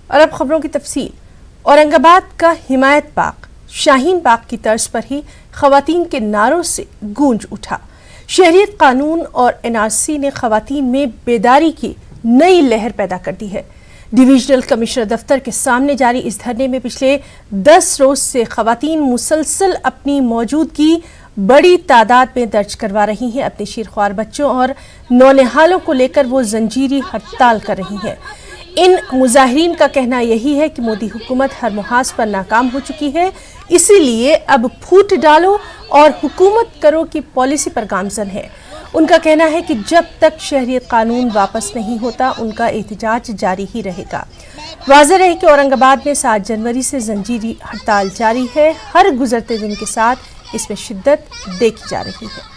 और अब खबरों की तफसील। औरंगाबाद का हिमायत बाग शाहीन बाग की तर्ज पर ही खवातीन के नारों से गूंज उठा। शहरियत कानून और एनआरसी ने खवातीन में बेदारी की नई लहर पैदा कर दी है। डिविजनल कमिश्नर दफ्तर के सामने जारी इस धरने में पिछले 10 रोज से खवातीन मुसलसल अपनी मौजूदगी बड़ी तादाद में दर्ज करवा रही हैं। अपने शीरख्वार बच्चों और नौनिहालों को लेकर वो जंजीरी हड़ताल कर रही हैं। इन मुजाहिरीन का कहना यही है कि मोदी हुकूमत हर मुहाज पर नाकाम हो चुकी है, इसीलिए अब फूट डालो और हुकूमत करो की पॉलिसी पर गामजन है। उनका कहना है कि जब तक शहरियत कानून वापस नहीं होता उनका एहतजाज जारी ही रहेगा। वाज़ेह रहे कि औरंगाबाद में 7 जनवरी से जंजीरी हड़ताल जारी है। हर गुजरते दिन के साथ इसमें शिद्दत देखी जा रही है।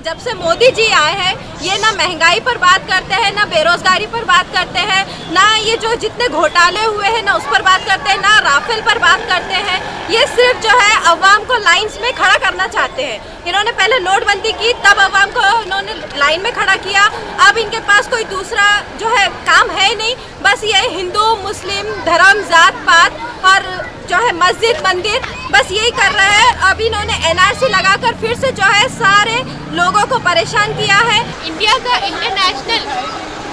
जब से मोदी जी आए हैं ये ना महंगाई पर बात करते हैं, ना बेरोजगारी पर बात करते हैं, ना ये जो जितने घोटाले हुए हैं ना उस पर बात करते हैं, ना राफेल पर बात करते हैं। ये सिर्फ जो है अवाम को लाइंस में खड़ा करना चाहते हैं। इन्होंने पहले नोटबंदी की, तब अवाम को इन्होंने लाइन में खड़ा किया। अब इनके पास कोई दूसरा जो है काम है नहीं, बस ये हिंदू मुस्लिम धर्म जात पात और जो है मस्जिद मंदिर बस यही कर रहे हैं। अब इन्होंने एनआरसी लगाकर फिर से जो है सारे लोगों को परेशान किया है। इंडिया का इंटरनेशनल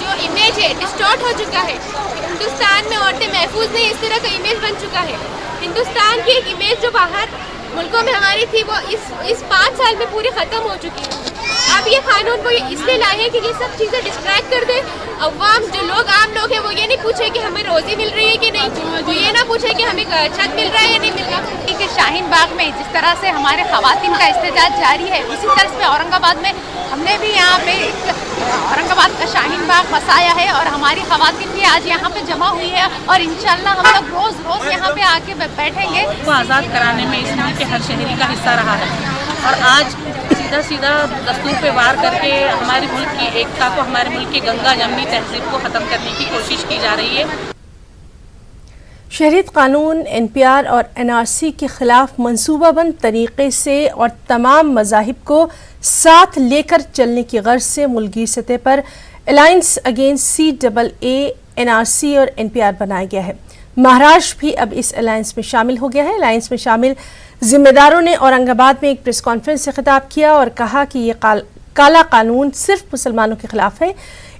जो इमेज है डिस्टॉर्ट हो चुका है। हिंदुस्तान में औरतें महफूज नहीं, इस तरह का इमेज बन चुका है। हिंदुस्तान की एक इमेज जो बाहर मुल्कों में हमारी थी वो इस 5 साल में पूरी ख़त्म हो चुकी है। अब ये कानून को इसलिए लाए हैं कि ये सब चीज़ें डिस्ट्रैक्ट कर दे। अवाम जो लोग आम लोग हैं वो ये नहीं पूछे कि हमें रोज़ी मिल रही है कि नहीं, वो ये ना पूछे कि हमें छत मिल रहा है या नहीं मिल रहा। कि शाहीन बाग में जिस तरह से हमारे खवातीन का एहतजाज जारी है, उसी तरह से औरंगाबाद में हमने भी यहाँ पे औरंगाबाद का शाहीन बाग बसाया है और हमारी खवातीन भी आज यहाँ पे जमा हुई है और इंशाल्लाह हम लोग रोज़ यहाँ पे आके बैठेंगे। को आज़ाद कराने में इस मुल्क के हर शहरी का हिस्सा रहा है और आज सीधा दस्तूर पे वार करके हमारे मुल्क की एकता को, हमारे मुल्क की गंगा जमनी तहजीब को ख़त्म करने की कोशिश की जा रही है। शहरियत कानून, एनपीआर और एनआरसी के खिलाफ मंसूबाबंद तरीके से और तमाम मज़ाहिब को साथ लेकर चलने की गर्ज से मुल्की सतह पर अलायंस अगेंस्ट CAA, एनआरसी और एनपीआर बनाया गया है। महाराष्ट्र भी अब इस अलायंस में शामिल हो गया है। अलायंस में शामिल जिम्मेदारों ने औरंगाबाद में एक प्रेस कॉन्फ्रेंस से खिताब किया और कहा कि ये काला कानून सिर्फ मुसलमानों के खिलाफ है।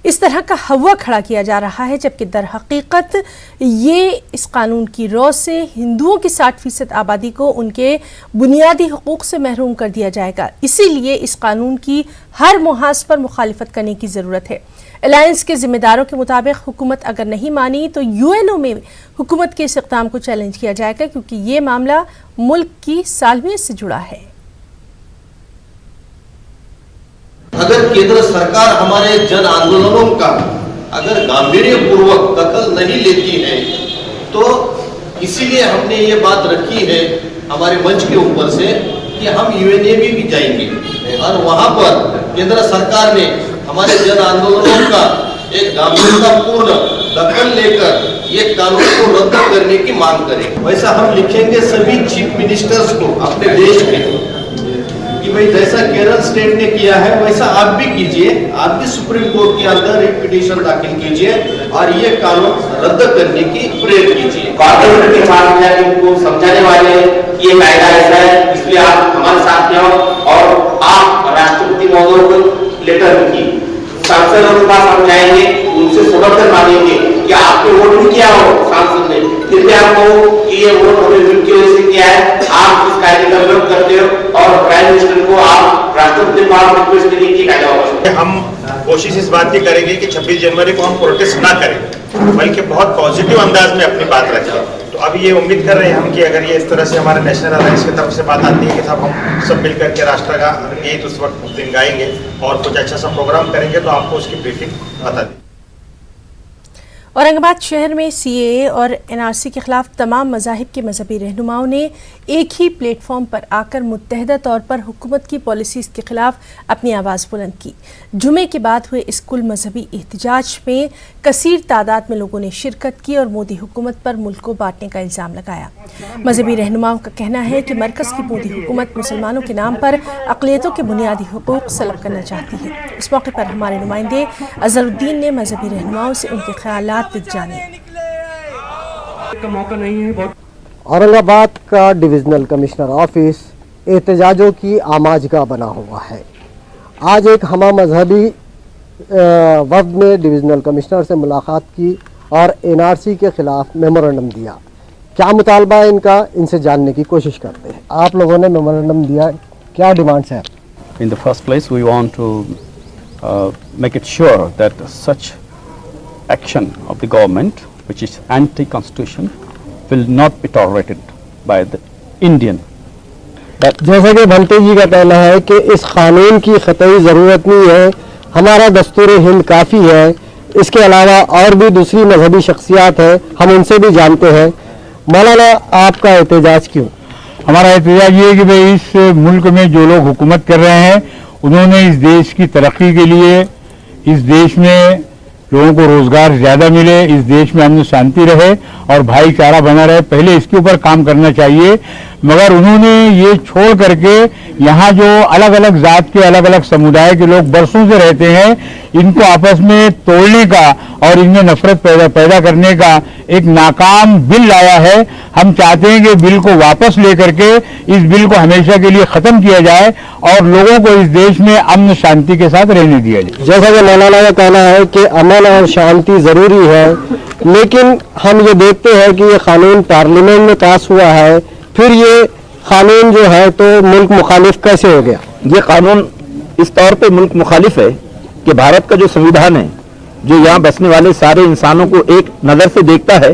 इस तरह का हवा खड़ा किया जा रहा है, जबकि दर हकीकत ये इस कानून की रौ से हिंदुओं की 60% आबादी को उनके बुनियादी हुकूक से महरूम कर दिया जाएगा। इसीलिए इस कानून की हर मुहाज पर मुखालिफत करने की ज़रूरत है। अलायंस के जिम्मेदारों के मुताबिक हुकूमत अगर नहीं मानी तो UNO में हुकूमत के इस इक़दाम को चैलेंज किया जाएगा, क्योंकि ये मामला मुल्क की सालमियत से जुड़ा है। अगर केंद्र सरकार हमारे जन आंदोलनों का अगर गांभीर्य पूर्वक दखल नहीं लेती है तो इसीलिए हमने ये बात रखी है हमारे मंच के ऊपर से कि हम UNO भी जाएंगे और वहां पर केंद्र सरकार ने हमारे जन आंदोलनों का एक गंभीरतापूर्ण दखल लेकर ये कानून को रद्द करने की मांग करें। वैसा हम लिखेंगे सभी चीफ मिनिस्टर्स को अपने देश में कि भाई जैसा केरल स्टेट ने किया है वैसा आप भी कीजिए, आप भी सुप्रीम कोर्ट के अंदर एक पिटीशन दाखिल कीजिए और ये कानून रद्द करने की प्रेरित कीजिए। के माध्यम उनको समझाने वाले ये कायदा ऐसा है, इसलिए आप हमारे साथ में हो और आप राष्ट्रपति महोदय को लेटर लिखिए, सांसदों के पास हम जाएंगे, उनसे समर्थन मांगेंगे कि आपने वोट नहीं किया हो सांसद ने, फिर भी आप कहो कि ये वोट हमने जिनकी वजह से किया है, आप इस कायदे का विरोध करते हो और प्राइम मिनिस्टर को आप राष्ट्रपति के पास रिक्वेस्ट करेंगे कि कायदा वापस। हम कोशिश इस बात की करेंगे कि 26 जनवरी को हम प्रोटेस्ट ना करें, बल्कि बहुत पॉजिटिव अंदाज में अपनी बात रखें। तो अब ये उम्मीद कर रहे हैं हम कि अगर ये इस तरह से हमारे नेशनल अलायंस की तरफ से बात आती है कि साहब हम सब मिल करके राष्ट्र का गीत उस वक्त उस दिन गाएंगे और कुछ अच्छा सा प्रोग्राम करेंगे तो आपको उसकी ब्रीफिंग बता दें। औरंगाबाद शहर में सीएए और एनआरसी के खिलाफ तमाम मज़ाहिब के मजहबी रहनुमाओं ने एक ही प्लेटफॉर्म पर आकर मुत्तहदा तौर पर हुकूमत की पॉलिसीज़ के खिलाफ अपनी आवाज़ बुलंद की। जुमे के बाद हुए इस कुल मजहबी एहतजाज में कसीर तादाद में लोगों ने शिरकत की और मोदी हुकूमत पर मुल्क को बांटने का इल्ज़ाम लगाया। मजहबी रहनुमाओं का कहना है कि मरकज़ की मोदी हुकूमत मुसलमानों के नाम पर अक़लियतों के बुनियादी हुकूक़ सलब करना चाहती है। इस मौके पर हमारे नुमाइंदे अज़हरुद्दीन ने मजहबी रहनुमाओं से उनके ख्यालात जाने। औरंगाबाद का डिविजनल कमिश्नर ऑफिस एहतजाजों की आमाजगाह बना हुआ है। आज एक हमा मजहबी वफ्द ने डिविजनल कमिश्नर से मुलाकात की और एनआरसी के खिलाफ मेमोरेंडम दिया। क्या मुतालबा है इनका, इनसे जानने की कोशिश करते हैं। आप लोगों ने मेमोरेंडम दिया, क्या डिमांड्स हैं? In the first place, we want to make it sure that such action of the government, which is anti-constitution, will not be tolerated by the Indian. जैसा कि भंते जी का कहना है कि इस कानून की ख़तई ज़रूरत नहीं है, हमारा दस्तूर हिंद काफ़ी है। इसके अलावा और भी दूसरी मजहबी शख्सियात हैं, हम उनसे भी जानते हैं। मौलाना, आपका एहतजाज क्यों? हमारा एहतजाज ये है कि भाई इस मुल्क में जो लोग हुकूमत कर रहे हैं उन्होंने इस देश की तरक्की के लिए, इस देश में लोगों को रोजगार ज्यादा मिले, इस देश में अमन शांति रहे और भाईचारा बना रहे, पहले इसके ऊपर काम करना चाहिए। मगर उन्होंने ये छोड़ करके यहाँ जो अलग अलग जात के, अलग अलग समुदाय के लोग बरसों से रहते हैं, इनको आपस में तोड़ने का और इनमें नफरत पैदा करने का एक नाकाम बिल लाया है। हम चाहते हैं कि बिल को वापस लेकर के इस बिल को हमेशा के लिए खत्म किया जाए और लोगों को इस देश में अमन शांति के साथ रहने दिया जाए। जैसा कि मौलाना का कहना है कि अमन और शांति जरूरी है, लेकिन हम ये देखते हैं कि ये कानून पार्लियामेंट में पास हुआ है, फिर ये कानून जो है तो मुल्क मुखालिफ कैसे हो गया? ये कानून इस तौर पे मुल्क मुखालिफ है कि भारत का जो संविधान है, जो यहाँ बसने वाले सारे इंसानों को एक नज़र से देखता है,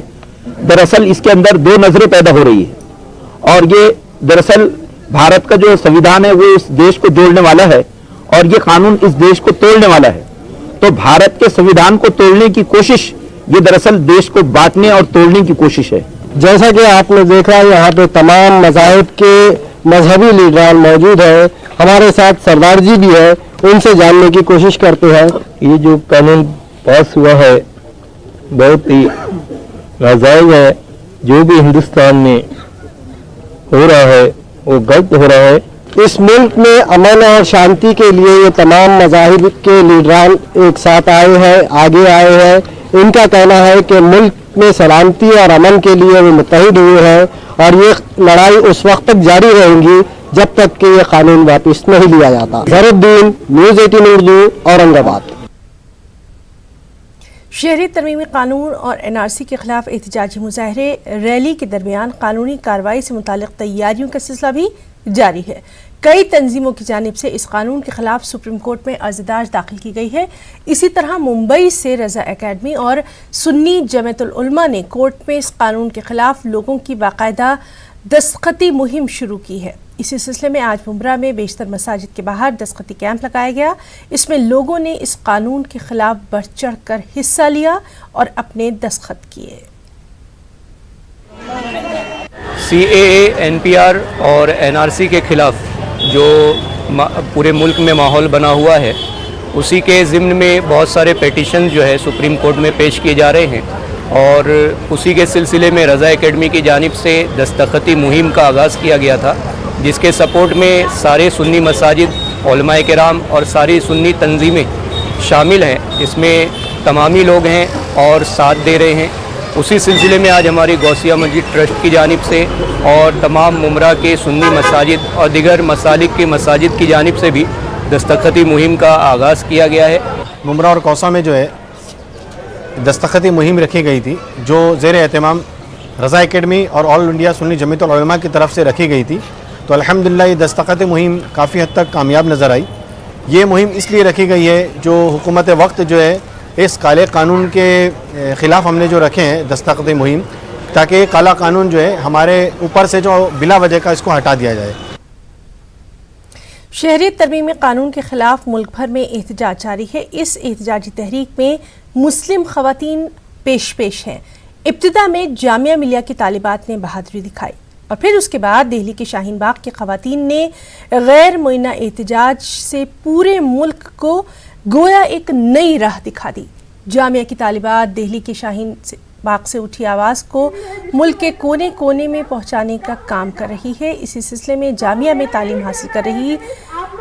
दरअसल इसके अंदर दो नज़रें पैदा हो रही है। और ये दरअसल भारत का जो संविधान है वो इस देश को जोड़ने वाला है और ये कानून इस देश को तोड़ने वाला है। तो भारत के संविधान को तोड़ने की कोशिश ये दरअसल देश को बांटने और तोड़ने की कोशिश है। जैसा कि आपने देखा, यहाँ पे तमाम मज़ाहिब के मजहबी लीडरान मौजूद है। हमारे साथ सरदार जी भी है, उनसे जानने की कोशिश करते हैं। ये जो कानून पास हुआ है बहुत ही नाजायज है। जो भी हिंदुस्तान में हो रहा है वो गलत हो रहा है। इस मुल्क में अमन और शांति के लिए ये तमाम मज़ाहिब के लीडरान एक साथ आए हैं, आगे आए हैं। इनका कहना है कि मुल्क में सलामती और अमन के लिए वो मुत्तहिद हुए हैं और ये लड़ाई उस वक्त तक जारी रहेंगी जब तक कि ये कानून वापस नहीं लिया जाता। अज़हरुद्दीन, न्यूज़ 18 उर्दू, औरंगाबाद। शहरी तरमीमी कानून और एनआरसी के खिलाफ एहतजाजी मुजाहरे रैली के दरमियान कानूनी कार्रवाई से मुतालिक तैयारियों का सिलसिला भी जारी है। कई तंजीमों की जानिब से इस कानून के खिलाफ सुप्रीम कोर्ट में अर्ज़दार दाखिल की गई है। इसी तरह मुंबई से रजा एकेडमी और सुन्नी जमातुल उलमा ने कोर्ट में इस कानून के खिलाफ लोगों की बाकायदा दस्तखती मुहिम शुरू की है। इसी सिलसिले में आज मुंब्रा में बेशतर मसाजिद के बाहर दस्तखती कैंप लगाया गया। इसमें लोगों ने इस कानून के खिलाफ बढ़ चढ़ कर हिस्सा लिया और अपने दस्तखत किए। सीएए, एनपीआर और एनआरसी के खिलाफ जो पूरे मुल्क में माहौल बना हुआ है, उसी के ज़िम्न में बहुत सारे पेटिशन जो है सुप्रीम कोर्ट में पेश किए जा रहे हैं और उसी के सिलसिले में रज़ा एकेडमी की जानिब से दस्तखती मुहिम का आगाज़ किया गया था, जिसके सपोर्ट में सारे सुन्नी मसाजिद, उलमाए किराम और सारी सुन्नी तंजीमें शामिल हैं। इसमें तमामी लोग हैं और साथ दे रहे हैं। उसी सिलसिले में आज हमारी गौसिया मस्जिद ट्रस्ट की जानिब से और तमाम मुमरा के सुन्नी मसाजिद और दिगर मसालिक की मसाजिद की जानिब से भी दस्तखती मुहिम का आगाज़ किया गया है। मुमरा और कौसा में जो है दस्तखती मुहिम रखी गई थी, जो ज़ेर एहतमाम रज़ा एकेडमी और ऑल इंडिया सुन्नी जमातुल उलमा की तरफ से रखी गई थी। तो अल्हम्दुलिल्लाह ये दस्तखती मुहिम काफ़ी हद तक कामयाब नज़र आई। ये मुहिम इसलिए रखी गई है, जो हुकूमत वक्त जो है इस काले कानून के ख़िलाफ़ हमने जो रखे हैं दस्तखती मुहिम, ताकि काला कानून जो है हमारे ऊपर से जो बिला वजह का इसको हटा दिया जाए। शहरी तरमीमी कानून के खिलाफ मुल्क भर में एहतजाज जारी है। इस एहतजाजी तहरीक में मुस्लिम खवातीन पेश हैं। इब्तिदा में जामिया मिलिया की तालिबात ने बहादुरी दिखाई और फिर उसके बाद दिल्ली के शाहीन बाग की खवातीन ने गैर मुइना एहतजाज से पूरे मुल्क को गोया एक नई राह दिखा दी। जामिया की तालिबात दिल्ली के शाहीन बाग से उठी आवाज़ को मुल्क के कोने कोने में पहुंचाने का काम कर रही है। इसी सिलसिले में जामिया में तालीम हासिल कर रही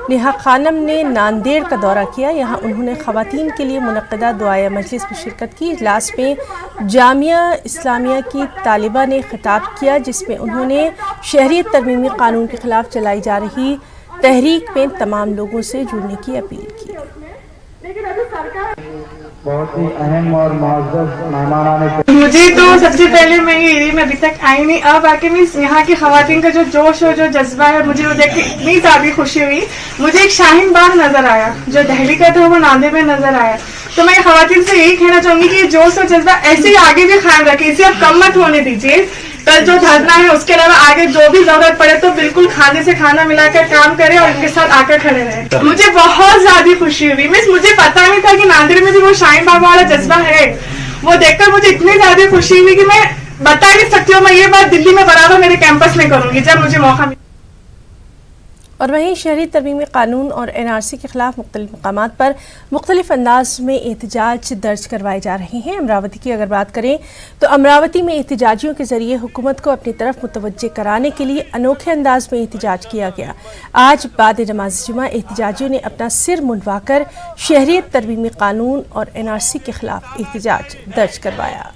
नेहा खानम ने नांदेड़ का दौरा किया। यहाँ उन्होंने खवातीन के लिए मुनक्किदा दुआया मजलिस में शिरकत की। इजलास में जामिया इस्लामिया की तालिबा ने खिताब किया, जिसमें उन्होंने शहरियत तरमीमी कानून के खिलाफ चलाई जा रही तहरीक में तमाम लोगों से जुड़ने की अपील की। बहुत ही अहम और मुअज़्ज़ज़ मेहमान आने। मुझे तो सबसे पहले मैं ये एरिया में अभी तक आई नहीं, अब आके मैं यहाँ की खवातीन का जो जोश और जो जज्बा है, मुझे वो देख के इतनी ज़्यादा खुशी हुई। मुझे एक शाहीन बाग नजर आया, जो दिल्ली का था वो नांदेड़ में नजर आया। तो मैं खवातीन से यही कहना चाहूंगी कि जोश और जज्बा ऐसे ही आगे भी कायम रखिए, इसे आप कम मत होने दीजिए। कल जो धरना है उसके अलावा आगे जो भी जरूरत पड़े तो बिल्कुल खाने से खाना मिलाकर काम करें और इनके साथ आकर खड़े रहें। मुझे बहुत ज्यादा खुशी हुई, मुझे पता नहीं था कि नांदेड़ में जो वो शाहीन बाग वाला जज्बा है वो देखकर मुझे इतनी ज्यादा खुशी हुई कि मैं बता नहीं सकती हूँ। मैं ये बात दिल्ली में बराबर मेरे कैंपस में करूंगी जब मुझे मौका मिले। और वहीं शहरी तरमीमी कानून और NRC के खिलाफ मुख्तलिफ मकामात पर मुख्तलिफ अंदाज में एहतजाज दर्ज करवाए जा रहे हैं। अमरावती की अगर बात करें तो अमरावती में एहतजाजियों के जरिए हुकूमत को अपनी तरफ मुतवज्जे कराने के लिए अनोखे अंदाज में एहतजाज किया गया। आज बाद नमाज जुमा एहतजाजियों ने अपना सिर मुंडवाकर शहरियत तरमीमी कानून और NRC के खिलाफ एहतजाज दर्ज करवाया।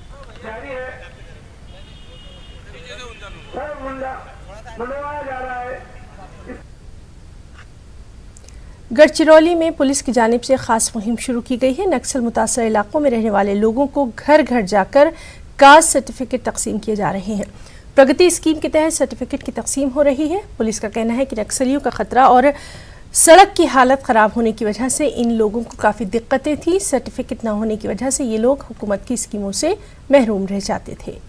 गढ़चिरौली में पुलिस की जानिब से खास मुहिम शुरू की गई है। नक्सल मुतासर इलाकों में रहने वाले लोगों को घर घर जाकर कास्ट सर्टिफिकेट तकसीम किए जा रहे हैं। प्रगति स्कीम के तहत सर्टिफिकेट की तकसीम हो रही है। पुलिस का कहना है कि नक्सलियों का खतरा और सड़क की हालत ख़राब होने की वजह से इन लोगों को काफ़ी दिक्कतें थी। सर्टिफिकेट न होने की वजह से ये लोग हुकूमत की स्कीमों से महरूम रह जाते थे।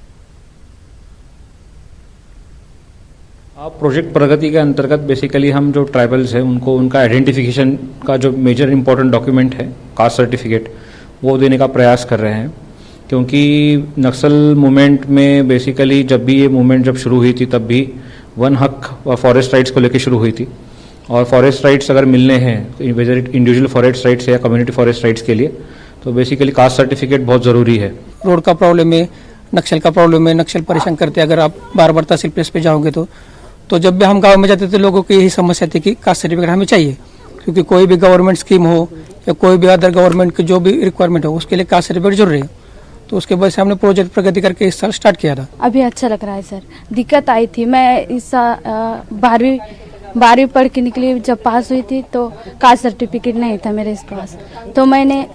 प्रोजेक्ट प्रगति के अंतर्गत बेसिकली हम जो ट्राइबल्स हैं उनको उनका आइडेंटिफिकेशन का जो मेजर इंपॉर्टेंट डॉक्यूमेंट है कास्ट सर्टिफिकेट वो देने का प्रयास कर रहे हैं, क्योंकि नक्सल मूवमेंट में बेसिकली जब भी ये मूवमेंट जब शुरू हुई थी तब भी वन हक व फॉरेस्ट राइट्स को लेकर शुरू हुई थी। और फॉरेस्ट राइट्स अगर मिलने हैं वेदर इंडिविजुअल फॉरेस्ट राइट्स या कम्युनिटी फॉरेस्ट राइट्स के लिए तो बेसिकली कास्ट सर्टिफिकेट बहुत ज़रूरी है। रोड का प्रॉब्लम है, नक्सल का प्रॉब्लम है, नक्सल परेशान करते हैं। अगर आप बार बार तहसील प्लेस पे जाओगे तो जब भी हम गांव में जाते थे लोगों की यही समस्या थी कि कास्ट सर्टिफिकेट हमें चाहिए, क्योंकि कोई भी गवर्नमेंट स्कीम हो या कोई भी अदर गवर्नमेंट की जो भी रिक्वायरमेंट हो उसके लिए कास्ट सर्टिफिकेट जरूरी है। तो उसके वजह से हमने प्रोजेक्ट प्रगति करके इस साल स्टार्ट किया था। अभी अच्छा लग रहा है सर। दिक्कत आई थी, मैं इस साल 12वीं पढ़ के निकली, जब पास हुई थी तो कास्ट सर्टिफिकेट नहीं था मेरे पास, तो मैंने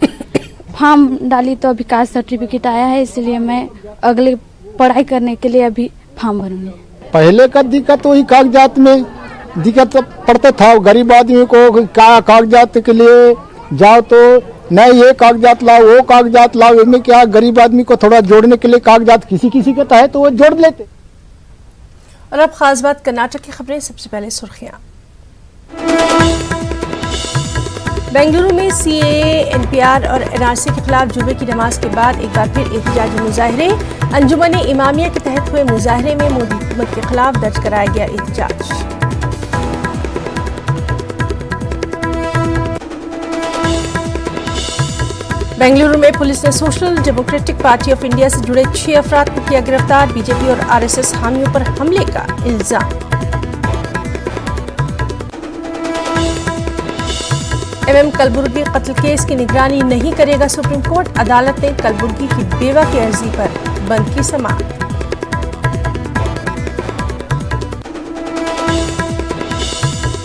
फॉर्म डाली तो अभी कास्ट सर्टिफिकेट आया है, इसलिए मैं अगले पढ़ाई करने के लिए अभी फॉर्म भरूंगी। पहले का दिक्कत वही कागजात में दिक्कत पड़ता था। गरीब आदमी को कागजात के लिए जाओ तो नहीं ये कागजात लाओ वो कागजात लाओ, इनमें क्या गरीब आदमी को थोड़ा जोड़ने के लिए कागजात किसी किसी के है तो वो जोड़ लेते। और अब खास बात कर्नाटक की खबरें। सबसे पहले सुर्खियां। बेंगलुरु में CAA, NPR और NRC के खिलाफ जुमे की नमाज के बाद एक बार फिर एहतजाजी मुजाहरे। अंजुमन इमामिया के तहत हुए मुजाहरे में मोदी हुकूमत के खिलाफ दर्ज कराया गया एहतजाज। बेंगलुरु में पुलिस ने social democratic party of India से जुड़े 6 अफराद को किया गिरफ्तार। बीजेपी और RSS हामियों पर हमले का इल्जाम। MM कलबुर्गी कत्ल केस की निगरानी नहीं करेगा सुप्रीम कोर्ट। अदालत ने कलबुर्गी की बेवा की अर्जी पर बंद की समाअत।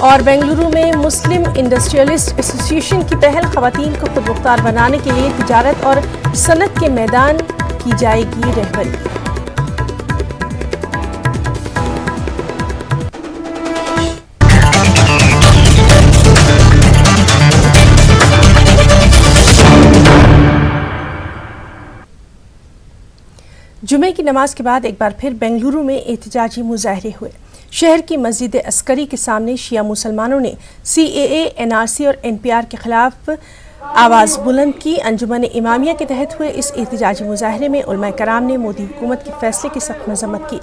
और बेंगलुरु में मुस्लिम इंडस्ट्रियलिस्ट एसोसिएशन की पहल, खवातीन को खुदमुख्तार बनाने के लिए तिजारत और सनत के मैदान की जाएगी रहबरी। जुमे की नमाज के बाद एक बार फिर बेंगलुरु में एहतजाजी मुजाहरे हुए। शहर की मस्जिद अस्करी के सामने शिया मुसलमानों ने CAA, NRC और NPR के खिलाफ आवाज़ बुलंद की। अंजुमन इमामिया के तहत हुए इस एहतजाजी मुजाहरे में उलमा कराम ने मोदी हुकूमत के फैसले की सख्त मजम्मत की।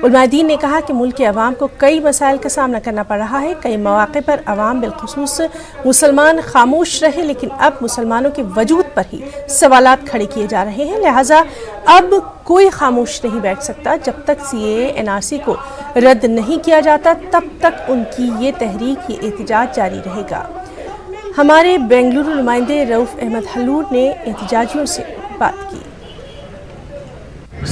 उलमा दीन ने कहा कि मुल्क के अवाम को कई मसाइल का सामना करना पड़ रहा है। कई मौक़े पर अवाम बिलखुसूस मुसलमान खामोश रहे, लेकिन अब मुसलमानों के वजूद पर ही सवालात खड़े किए जा रहे हैं। लिहाजा अब कोई खामोश नहीं बैठ सकता। जब तक CAA NRC को रद्द नहीं किया जाता तब तक उनकी ये तहरीक, ये एहतजाज जारी रहेगा। हमारे बेंगलुरु नुमाइंदे रऊफ अहमद हल्लूर ने एहतजाजियों से बात की।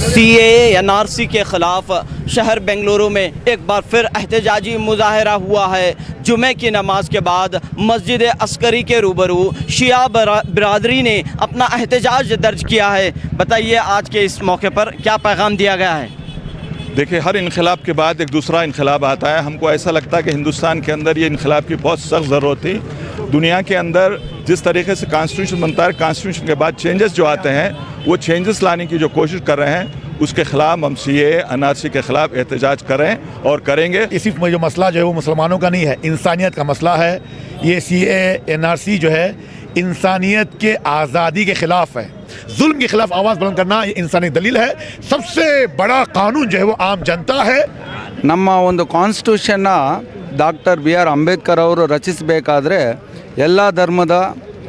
CAA NRC के खिलाफ शहर बेंगलुरु में एक बार फिर एहतजाजी मुजाहरा हुआ है। जुमे की नमाज के बाद मस्जिद अस्करी के रूबरू शिया बिरादरी ने अपना एहतजाज दर्ज किया है। बताइए आज के इस मौके पर क्या पैगाम दिया गया है? देखिए, हर इनकलाब के बाद एक दूसरा इनकलाब आता है। हमको ऐसा लगता है कि हिंदुस्तान के अंदर ये इनकलाब की बहुत सख्त ज़रूरत थी। दुनिया के अंदर जिस तरीके से कॉन्स्टिट्यूशन बनता है, कॉन्स्टिट्यूशन के बाद चेंजेस जो आते हैं वो चेंजेस लाने की जो कोशिश कर रहे हैं, उसके ख़िलाफ़ हम CAA NRC के ख़िलाफ़ एहतजाज करें और करेंगे। इसी जो मसला जो है वो मुसलमानों का नहीं है, इंसानियत का मसला है। ये CAA NRC जो है इंसानियत के आज़ादी के ख़िलाफ़ है। जुल्म के ख़िलाफ़ आवाज़ बुलंद करना ये इंसानी दलील है। सबसे बड़ा कानून जो है वो आम जनता है। ನಮ್ಮ ಒಂದು ಕಾನ್ಸ್ಟಿಟ್ಯೂಷನ್ನ ಡಾಕ್ಟರ್ BR ಅಂಬೇಡ್ಕರ್ ಅವರು ರಚಿಸಬೇಕಾದ್ರೆ ಎಲ್ಲ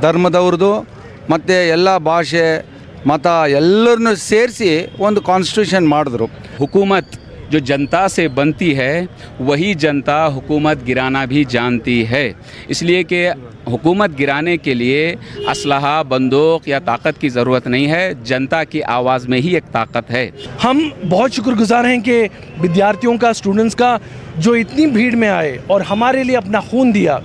ಧರ್ಮದವ್ರದ್ದು ಮತ್ತು ಎಲ್ಲ ಭಾಷೆ ಮತ ಎಲ್ಲರನ್ನೂ ಸೇರಿಸಿ ಒಂದು ಕಾನ್ಸ್ಟಿಟ್ಯೂಷನ್ ಮಾಡಿದ್ರು। हुकूमत जो जनता से बनती है वही जनता हुकूमत गिराना भी जानती है, इसलिए कि हुकूमत गिराने के लिए असलहा, बंदूक या ताकत की ज़रूरत नहीं है, जनता की आवाज़ में ही एक ताकत है। हम बहुत शुक्रगुजार हैं कि विद्यार्थियों का, स्टूडेंट्स का, जो इतनी भीड़ में आए और हमारे लिए अपना खून दिया।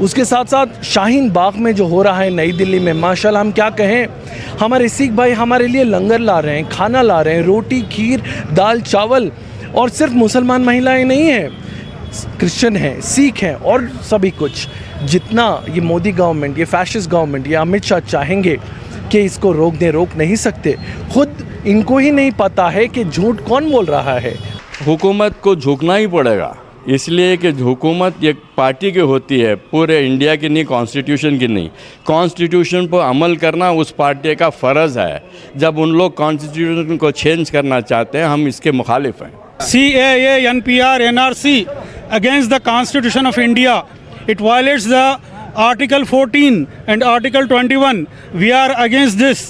उसके साथ साथ शाहीन बाग में जो हो रहा है नई दिल्ली में, माशाल्लाह हम क्या कहें, हमारे सिख भाई हमारे लिए लंगर ला रहे हैं, खाना ला रहे हैं, रोटी, खीर, दाल, चावल। और सिर्फ मुसलमान महिलाएं नहीं हैं, क्रिश्चियन हैं, सिख हैं और सभी कुछ। जितना ये मोदी गवर्नमेंट, ये फैशिस्ट गवर्नमेंट, ये अमित शाह चाहेंगे कि इसको रोक दें, रोक नहीं सकते। खुद इनको ही नहीं पता है कि झूठ कौन बोल रहा है। हुकूमत को झुकना ही पड़ेगा, इसलिए कि हुकूमत एक पार्टी की होती है, पूरे इंडिया की नहीं, कॉन्स्टिट्यूशन की नहीं। कॉन्स्टिट्यूशन पर अमल करना उस पार्टी का फ़र्ज़ है। जब उन लोग कॉन्स्टिट्यूशन को चेंज करना चाहते हैं, हम इसके मुखालिफ हैं। CAA NPR NRC against the Constitution of India. It violates the Article 14 and Article 21. We are against this.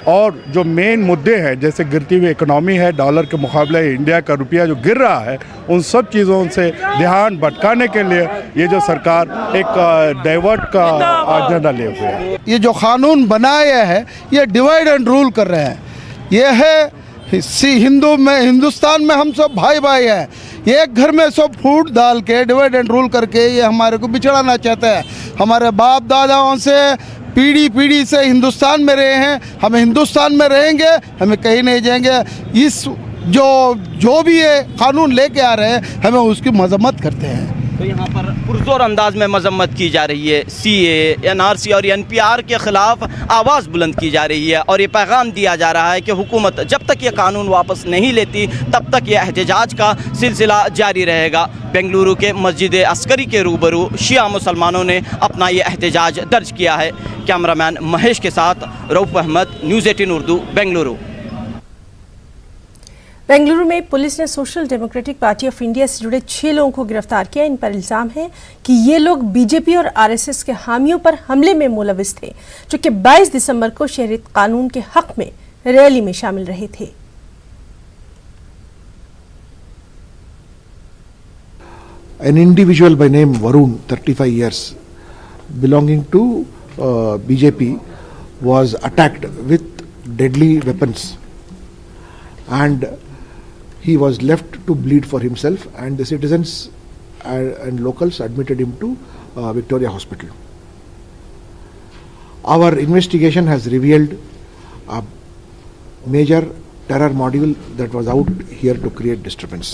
और जो मेन मुद्दे हैं, जैसे गिरती हुई इकोनॉमी है, डॉलर के मुकाबले इंडिया का रुपया जो गिर रहा है, उन सब चीज़ों से ध्यान भटकाने के लिए ये जो सरकार एक डाइवर्ट का एजेंडा ले हुए है। ये जो कानून बनाया है ये डिवाइड एंड रूल कर रहे हैं। ये है हिंदुस्तान में हम सब भाई भाई हैं। एक घर में सब फूट डाल के डिवाइड एंड रूल करके ये हमारे को बिछड़ाना चाहते हैं। हमारे बाप दादाओं से पीढ़ी से हिंदुस्तान में रहे हैं, हम हिंदुस्तान में रहेंगे, हमें कहीं नहीं जाएंगे। इस जो भी ये कानून लेके आ रहे हैं हमें उसकी मजम्मत करते हैं। तो यहाँ पर पुरजोर अंदाज में मजम्मत की जा रही है। CAA NRC और NPR के ख़िलाफ़ आवाज़ बुलंद की जा रही है और ये पैगाम दिया जा रहा है कि हुकूमत जब तक ये कानून वापस नहीं लेती तब तक ये एहतजाज का सिलसिला जारी रहेगा। बेंगलुरु के मस्जिद अस्करी के रूबरू शिया मुसलमानों ने अपना ये एहतजाज दर्ज किया है। कैमरामैन महेश के साथ रऊफ अहमद, न्यूज़ 18 उर्दू, बेंगलुरु। बेंगलुरु में पुलिस ने social democratic party of India से जुड़े 6 लोगों को गिरफ्तार किया। इन पर इल्ज़ाम है कि ये लोग बीजेपी और RSS के हामियों पर हमले में मुलविस थे, जो कि 22 दिसंबर को शहरियत कानून के हक में रैली में शामिल रहे थे। An individual by name Varun, 35 years, belonging to BJP, was attacked with deadly weapons, and he was left to bleed for himself, and the citizens and locals admitted him to Victoria Hospital. Our investigation has revealed a major terror module that was out here to create disturbance.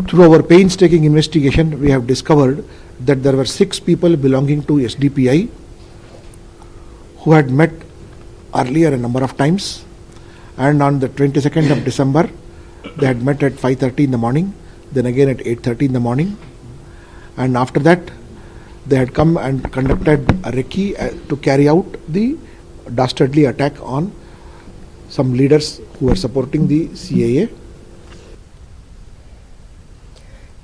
Through our painstaking investigation, we have discovered that there were 6 people belonging to SDPI who had met earlier a number of times, and on the 22nd of December they had met at 5:30 in the morning, then again at 8:30 in the morning, and after that they had come and conducted a recce to carry out the dastardly attack on some leaders who were supporting the CAA.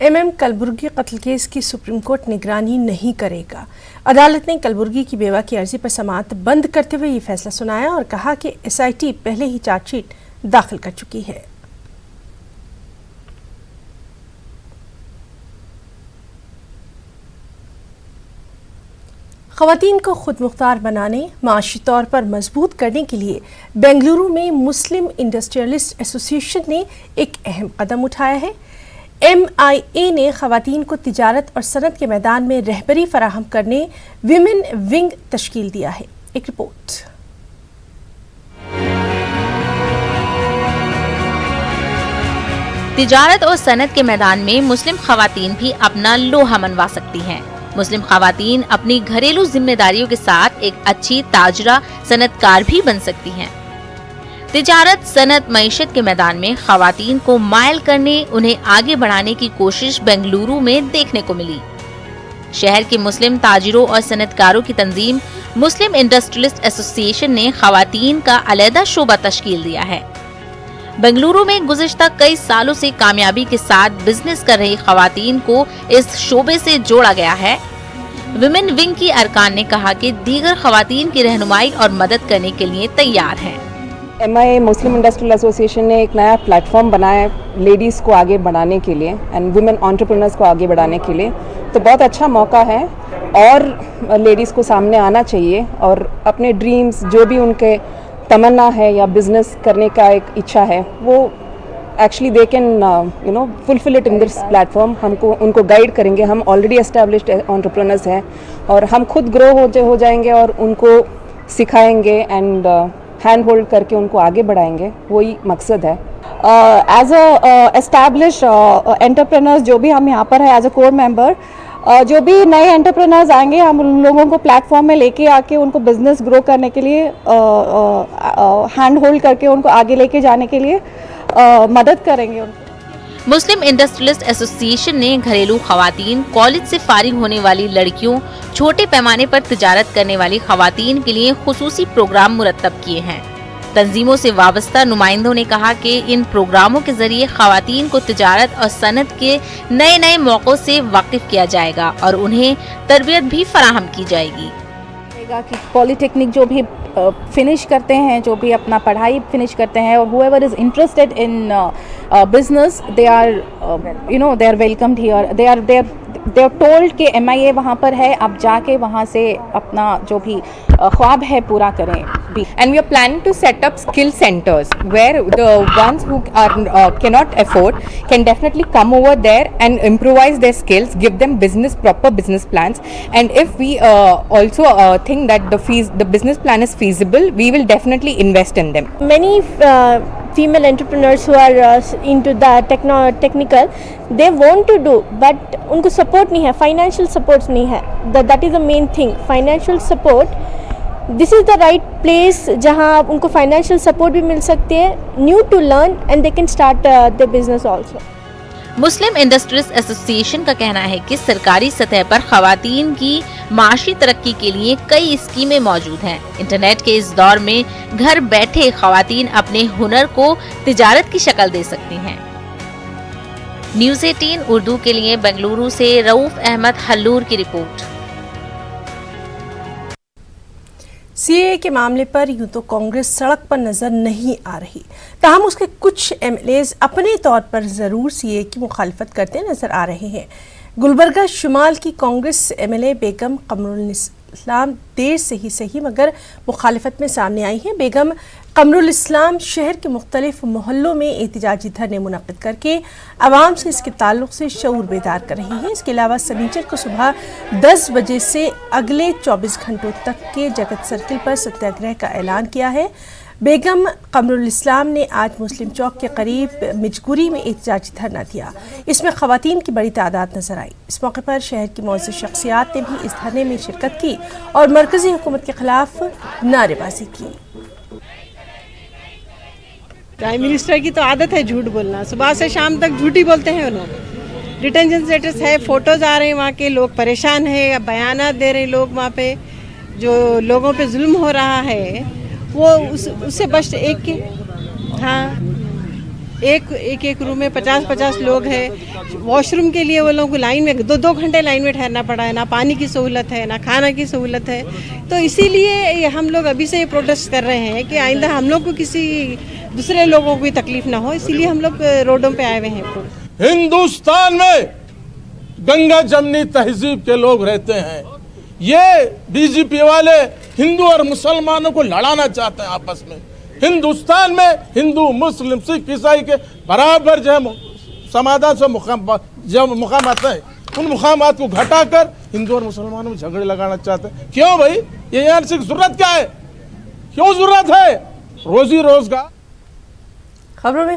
MM Kalaburagi कत्ल case की supreme court निगरानी नहीं करेगा। अदालत ने कलबुर्गी की बेवा की अर्जी पर समाअत बंद करते हुए ये फैसला सुनाया और कहा कि SIT पहले ही चार्जशीट दाखिल कर चुकी है। ख़वातीन को खुद मुख्तार बनाने, माशी तौर पर मजबूत करने के लिए बेंगलुरु में मुस्लिम इंडस्ट्रियलिस्ट एसोसिएशन ने एक अहम कदम उठाया है। MIA ने ख़वातीन को तिजारत और सनत के मैदान में रहबरी फराहम करने विमेन विंग तश्कील दिया है। एक रिपोर्ट। तिजारत और सनत के मैदान में मुस्लिम ख़वातीन भी अपना लोहा मनवा सकती हैं। मुस्लिम ख़वातीन अपनी घरेलू जिम्मेदारियों के साथ एक अच्छी ताजरा सनतकार भी बन सकती हैं। तिजारत, सनत, मईशत के मैदान में ख़वातीन को मायल करने, उन्हें आगे बढ़ाने की कोशिश बेंगलुरु में देखने को मिली। शहर के मुस्लिम ताजिरों और सनतकारों की तंजीम मुस्लिम इंडस्ट्रियलिस्ट एसोसिएशन ने ख़वातीन का अलहदा शोबा तश्कील दिया है। बेंगलुरु में गुज़िश्ता कई सालों से कामयाबी के साथ बिजनेस कर रही ख़वातीन को इस शोबे से जोड़ा गया है। विमेन विंग की अरकान ने कहा कि दीगर ख़वातीन की रहनुमाई और मदद करने के लिए तैयार हैं। MIA मुस्लिम इंडस्ट्रियल एसोसिएशन ने एक नया प्लेटफॉर्म बनाया है लेडीज़ को आगे बढ़ाने के लिए एंड वुमेन एंटरप्रेन्योर्स को आगे बढ़ाने के लिए। तो बहुत अच्छा मौका है और लेडीज़ को सामने आना चाहिए और अपने ड्रीम्स, जो भी उनके तमन्ना है या बिजनेस करने का एक इच्छा है, वो actually they can fulfil it in this platform. हमको उनको गाइड करेंगे। हम ऑलरेडी एस्टेब्लिश्ड एंटरप्रेन्योर्स हैं और हम खुद ग्रो हो जाएंगे और उनको सिखाएंगे एंड हैंड होल्ड करके उनको आगे बढ़ाएंगे। वही मकसद है। एज अ एस्टैब्लिश एंटरप्रेन्योर्स जो भी हम यहाँ पर है एज अ कोर मेंबर, जो भी नए एंटरप्रेन्योर्स आएंगे हम उन लोगों को प्लेटफॉर्म में लेके आके उनको बिजनेस ग्रो करने के लिए हैंड होल्ड करके उनको आगे लेके जाने के लिए मदद करेंगे। मुस्लिम इंडस्ट्रियलिस्ट एसोसिएशन ने घरेलू ख़वातीन, कॉलेज से फारिग होने वाली लड़कियों, छोटे पैमाने पर तिजारत करने वाली ख़वातीन के लिए खुसूसी प्रोग्राम मुरतब किए हैं। तंजीमों से वाबस्ता नुमाइंदों ने कहा कि इन प्रोग्रामों के जरिए ख़वातीन को तिजारत और सनत के नए नए मौक़ों से वाकिफ किया जाएगा और उन्हें तरबियत भी फराहम की जाएगी। कि पॉलिटेक्निक जो भी फिनिश करते हैं, जो भी अपना पढ़ाई फिनिश करते हैं और whoever is interested in business, they are welcomed here. They are told कि MIA वहाँ पर है, आप जाके वहाँ से अपना जो भी ख्वाब है पूरा करें। And we are planning to set up skill centers where the ones who are cannot afford can definitely come over there and improvise their skills, give them proper business plans. And if we also think that the business plan is feasible, we will definitely invest in them. Many female entrepreneurs who are into the technical, they want to do, but उनको support नहीं है, financial support नहीं है. That is the main thing, financial support. This is the right place जहाँ उनको financial support भी मिल सकती है, new to learn and they can start their business also. Muslim industries association का कहना है कि सरकारी सतह पर ख़वातीन की माशी तरक्की के लिए कई स्कीमें मौजूद हैं। इंटरनेट के इस दौर में घर बैठे ख़वातीन अपने हुनर को तिजारत की शक्ल दे सकती हैं। न्यूज़ 18 उर्दू के लिए बेंगलुरु से रऊफ अहमद हल्लूर की रिपोर्ट। सीएए के मामले पर यूं तो कांग्रेस सड़क पर नजर नहीं आ रही, ताहम उसके कुछ एमएलएज अपने तौर पर जरूर सीएए की मुखालिफत करते नजर आ रहे हैं। गुलबर्गा शुमाल की कांग्रेस एमएलए बेगम कमरुल इस्लाम देर से ही सही मगर मुखालिफत में सामने आई हैं। बेगम कमरुल इस्लाम शहर के मुख्तलिफ मोहल्लों में एहतिजाजी धरने मुनक़िद करके आवाम से इसके ताल्लुक़ से शऊर बेदार कर रही हैं। इसके अलावा सनीचर को सुबह 10 बजे से अगले 24 घंटों तक के जगत सर्किल पर सत्याग्रह का ऐलान किया है। बेगम कमरुल इस्लाम ने आज मुस्लिम चौक के करीब मिजगुरी में एहतिजाजी धरना दिया। इसमें ख़वातीन की बड़ी तादाद नजर आई। इस मौके पर शहर की मौजूद शख्सियात ने भी इस धरने में शिरकत की और मरकज़ी हुकूमत के खिलाफ नारेबाजी की। प्राइम मिनिस्टर की तो आदत है झूठ बोलना, सुबह से शाम तक झूठ ही बोलते हैं वो लोग। डिटेंशन सेंटर्स है, फोटोज आ रहे हैं वहाँ के, लोग परेशान हैं, बयानात दे रहे हैं लोग वहाँ पे, जो लोगों पे जुल्म हो रहा है वो उससे बस एक रूम में 50-50 लोग हैं। वॉशरूम के लिए वो लोगों को लाइन में 2-2 घंटे लाइन में ठहरना पड़ा है, ना पानी की सहूलत है ना खाना की सहूलत है। तो इसीलिए हम लोग अभी से ये प्रोटेस्ट कर रहे हैं कि आइंदा हम लोग को किसी दूसरे लोगों को भी तकलीफ ना हो, इसीलिए हम लोग रोडों पे आए हुए हैं। हिंदुस्तान में गंगा जमनी तहजीब के लोग रहते हैं। ये बीजेपी वाले हिंदू और मुसलमानों को लड़ाना चाहते हैं आपस में। हिंदुस्तान में हिंदू मुस्लिम सिख ईसाई के बराबर जो है समाधान से मुकामात है, उन मुकामात को घटाकर हिंदू और मुसलमानों में झगड़े लगाना चाहते हैं। क्यों भाई, ये यहाँ से जरूरत क्या है, क्यों जरूरत है? रोजी रोजगार। खबरों में